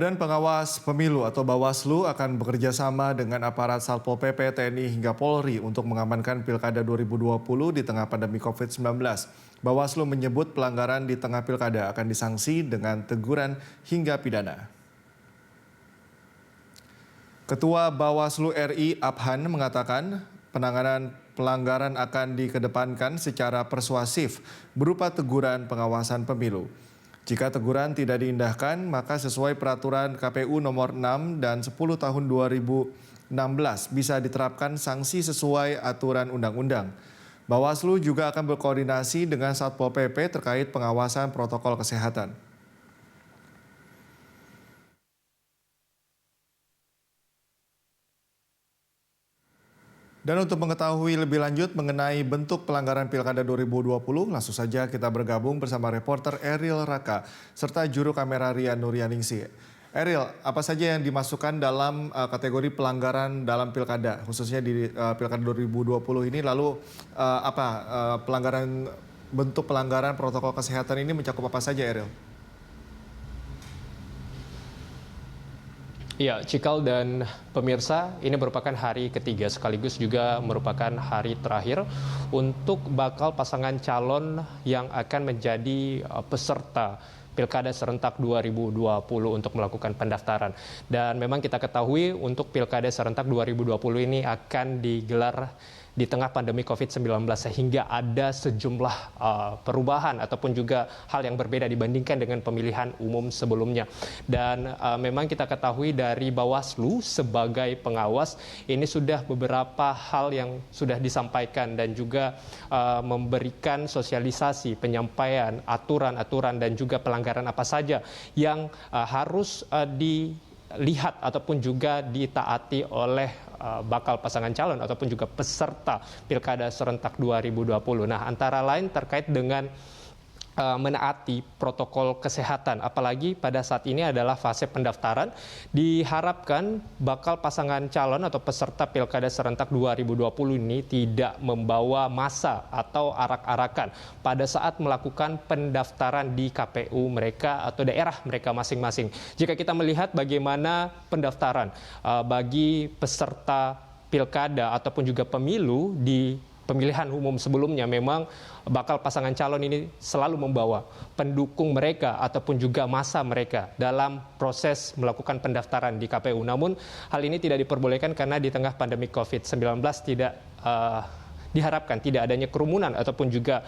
Dan pengawas pemilu atau Bawaslu akan bekerja sama dengan aparat Satpol PP, TNI hingga Polri untuk mengamankan Pilkada 2020 di tengah pandemi COVID-19. Bawaslu menyebut pelanggaran di tengah Pilkada akan disanksi dengan teguran hingga pidana. Ketua Bawaslu RI Abhan mengatakan penanganan pelanggaran akan dikedepankan secara persuasif berupa teguran pengawasan pemilu. Jika teguran tidak diindahkan, maka sesuai peraturan KPU nomor 6 dan 10 tahun 2016 bisa diterapkan sanksi sesuai aturan undang-undang. Bawaslu juga akan berkoordinasi dengan Satpol PP terkait pengawasan protokol kesehatan. Dan untuk mengetahui lebih lanjut mengenai bentuk pelanggaran Pilkada 2020, langsung saja kita bergabung bersama reporter Eril Raka serta juru kamera Rian Nuryaningsih. Eril, apa saja yang dimasukkan dalam kategori pelanggaran dalam Pilkada, khususnya di Pilkada 2020 ini? Lalu bentuk pelanggaran protokol kesehatan ini mencakup apa saja, Eril? Ya, Cikal dan pemirsa, ini merupakan hari ketiga sekaligus juga merupakan hari terakhir untuk bakal pasangan calon yang akan menjadi peserta Pilkada serentak 2020 untuk melakukan pendaftaran. Dan memang kita ketahui untuk Pilkada serentak 2020 ini akan digelar di tengah pandemi COVID-19 sehingga ada sejumlah perubahan ataupun juga hal yang berbeda dibandingkan dengan pemilihan umum sebelumnya. Dan memang kita ketahui dari Bawaslu sebagai pengawas ini sudah beberapa hal yang sudah disampaikan dan juga memberikan sosialisasi penyampaian aturan-aturan dan juga pelanggaran apa saja yang harus dilihat ataupun juga ditaati oleh bakal pasangan calon ataupun juga peserta Pilkada serentak 2020. Nah, antara lain terkait dengan menaati protokol kesehatan, apalagi pada saat ini adalah fase pendaftaran. Diharapkan bakal pasangan calon atau peserta Pilkada serentak 2020 ini tidak membawa massa atau arak-arakan pada saat melakukan pendaftaran di KPU mereka atau daerah mereka masing-masing. Jika kita melihat bagaimana pendaftaran bagi peserta Pilkada ataupun juga pemilu di pemilihan umum sebelumnya, memang bakal pasangan calon ini selalu membawa pendukung mereka ataupun juga massa mereka dalam proses melakukan pendaftaran di KPU. Namun hal ini tidak diperbolehkan karena di tengah pandemi COVID-19 tidak diharapkan tidak adanya kerumunan ataupun juga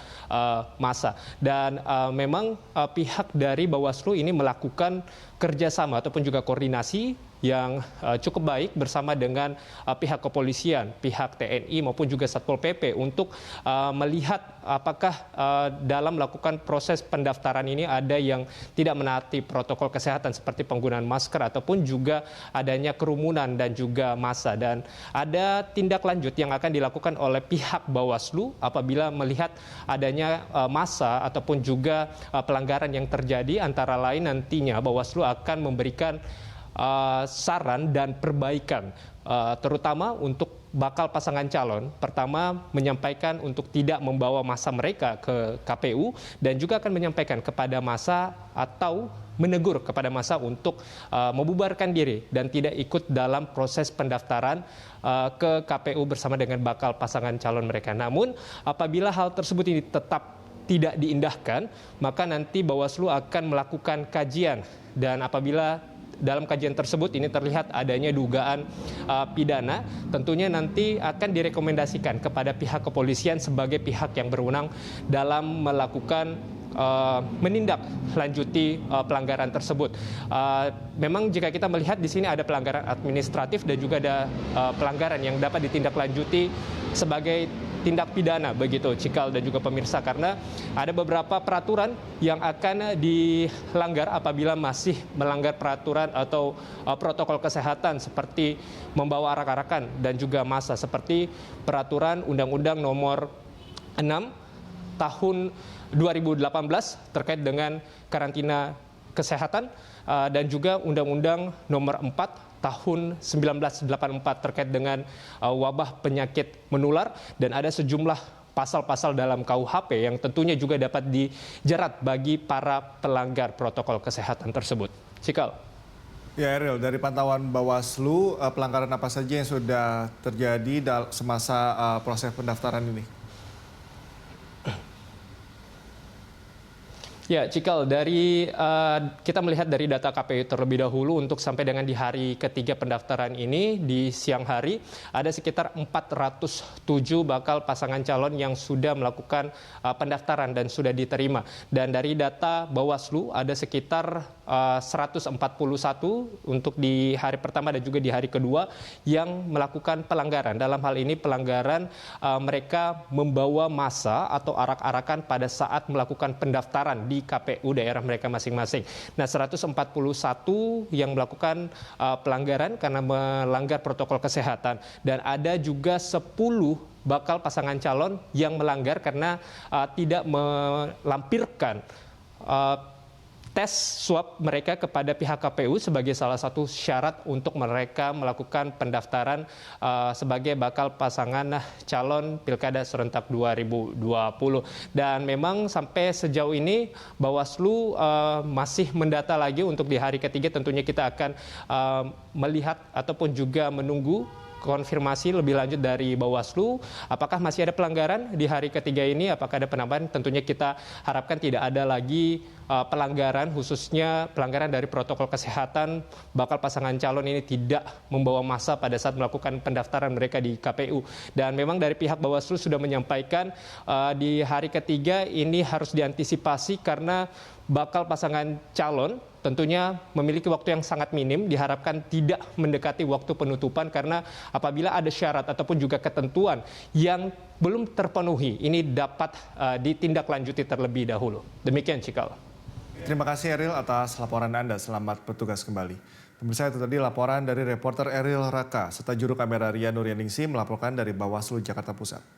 massa. Dan memang pihak dari Bawaslu ini melakukan kerjasama ataupun juga koordinasi yang cukup baik bersama dengan pihak kepolisian, pihak TNI maupun juga Satpol PP untuk melihat apakah dalam melakukan proses pendaftaran ini ada yang tidak menaati protokol kesehatan seperti penggunaan masker ataupun juga adanya kerumunan dan juga massa. Dan ada tindak lanjut yang akan dilakukan oleh pihak Bawaslu apabila melihat adanya massa ataupun juga pelanggaran yang terjadi. Antara lain nantinya Bawaslu akan memberikan saran dan perbaikan terutama untuk bakal pasangan calon. Pertama, menyampaikan untuk tidak membawa massa mereka ke KPU dan juga akan menyampaikan kepada massa atau menegur kepada massa untuk membubarkan diri dan tidak ikut dalam proses pendaftaran ke KPU bersama dengan bakal pasangan calon mereka. Namun apabila hal tersebut ini tetap tidak diindahkan, maka nanti Bawaslu akan melakukan kajian, dan apabila dalam kajian tersebut ini terlihat adanya dugaan pidana, tentunya nanti akan direkomendasikan kepada pihak kepolisian sebagai pihak yang berwenang dalam melakukan menindaklanjuti pelanggaran tersebut. Memang jika kita melihat di sini ada pelanggaran administratif dan juga ada pelanggaran yang dapat ditindaklanjuti sebagai tindak pidana, begitu Cikal dan juga pemirsa, karena ada beberapa peraturan yang akan dilanggar apabila masih melanggar peraturan atau protokol kesehatan seperti membawa arak-arakan dan juga massa, seperti peraturan Undang-Undang nomor 6 tahun 2018 terkait dengan karantina kesehatan dan juga Undang-Undang nomor 4 tahun 1984 terkait dengan wabah penyakit menular, dan ada sejumlah pasal-pasal dalam KUHP yang tentunya juga dapat dijerat bagi para pelanggar protokol kesehatan tersebut. Cikal. Ya Eril, dari pantauan Bawaslu, pelanggaran apa saja yang sudah terjadi semasa proses pendaftaran ini? Ya, Cikal, kita melihat dari data KPU terlebih dahulu untuk sampai dengan di hari ketiga pendaftaran ini di siang hari ada sekitar 407 bakal pasangan calon yang sudah melakukan pendaftaran dan sudah diterima. Dan dari data Bawaslu ada sekitar 141 untuk di hari pertama dan juga di hari kedua yang melakukan pelanggaran. Dalam hal ini pelanggaran mereka membawa massa atau arak-arakan pada saat melakukan pendaftaran di KPU daerah mereka masing-masing. Nah, 141 yang melakukan pelanggaran karena melanggar protokol kesehatan dan ada juga 10 bakal pasangan calon yang melanggar karena tidak melampirkan tes swab mereka kepada pihak KPU sebagai salah satu syarat untuk mereka melakukan pendaftaran sebagai bakal pasangan calon Pilkada serentak 2020. Dan memang sampai sejauh ini Bawaslu masih mendata lagi untuk di hari ketiga, tentunya kita akan melihat ataupun juga menunggu konfirmasi lebih lanjut dari Bawaslu, apakah masih ada pelanggaran di hari ketiga ini, apakah ada penambahan, tentunya kita harapkan tidak ada lagi pelanggaran, khususnya pelanggaran dari protokol kesehatan, bakal pasangan calon ini tidak membawa massa pada saat melakukan pendaftaran mereka di KPU. Dan memang dari pihak Bawaslu sudah menyampaikan di hari ketiga ini harus diantisipasi karena bakal pasangan calon tentunya memiliki waktu yang sangat minim, diharapkan tidak mendekati waktu penutupan karena apabila ada syarat ataupun juga ketentuan yang belum terpenuhi, ini dapat ditindaklanjuti terlebih dahulu. Demikian, Cikal. Terima kasih Eril atas laporan Anda. Selamat bertugas kembali. Pemirsa, itu tadi laporan dari reporter Eril Raka serta juru kamera Ria Nuryaningsi melaporkan dari Bawaslu Jakarta Pusat.